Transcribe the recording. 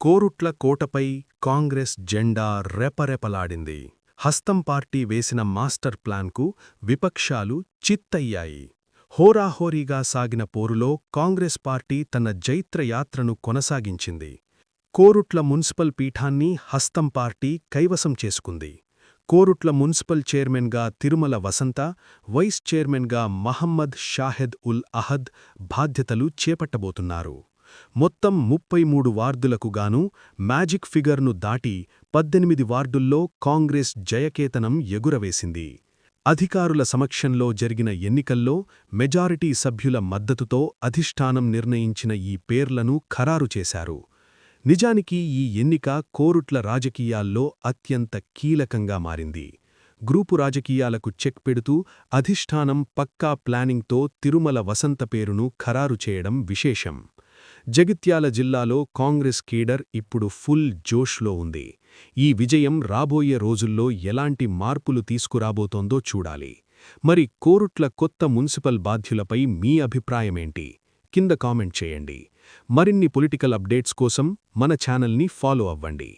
కోరుట్ల కోటపై కాంగ్రెస్ జెండా రెపరెపలాడింది. హస్తం పార్టీ వేసిన మాస్టర్ ప్లాన్కు విపక్షాలు చిత్తయ్యాయి. హోరాహోరీగా సాగిన పోరులో కాంగ్రెస్ పార్టీ తన జైత్రయాత్రను కొనసాగించింది. కోరుట్ల మున్సిపల్ పీఠాన్ని హస్తం పార్టీ కైవసం చేసుకుంది. కోరుట్ల మున్సిపల్ చైర్మన్గా తిరుమల వసంత, వైస్ చైర్మన్గా మహమ్మద్ షాహెద్ ఉల్ అహద్ బాధ్యతలు చేపట్టబోతున్నారు. మొత్తం 33 వార్డులకు గాను మ్యాజిక్ ఫిగర్ను దాటి 18 వార్డుల్లో కాంగ్రెస్ జయకేతనం ఎగురవేసింది. అధికారుల సమక్షంలో జరిగిన ఎన్నికల్లో మెజారిటీ సభ్యుల మద్దతుతో అధిష్టానం నిర్ణయించిన ఈ పేర్లను ఖరారు చేశారు. నిజానికి ఈ ఎన్నిక కోరుట్ల రాజకీయాల్లో అత్యంత కీలకంగా మారింది. గ్రూపు రాజకీయాలకు చెక్ పెడుతూ అధిష్టానం పక్కా ప్లానింగ్తో తిరుమల వసంత పేరును ఖరారు చేయడం విశేషం. జగిత్యాల జిల్లాలో కాంగ్రెస్ కేడర్ ఇప్పుడు ఫుల్ జోష్లో ఉంది. ఈ విజయం రాబోయే రోజుల్లో ఎలాంటి మార్పులు తీసుకురాబోతోందో చూడాలి. మరి కోరుట్ల కొత్త మున్సిపల్ బాధ్యులపై మీ అభిప్రాయమేంటి? కింద కామెంట్ చేయండి. మరిన్ని పొలిటికల్ అప్డేట్స్ కోసం మన ఛానల్ని ఫాలో అవ్వండి.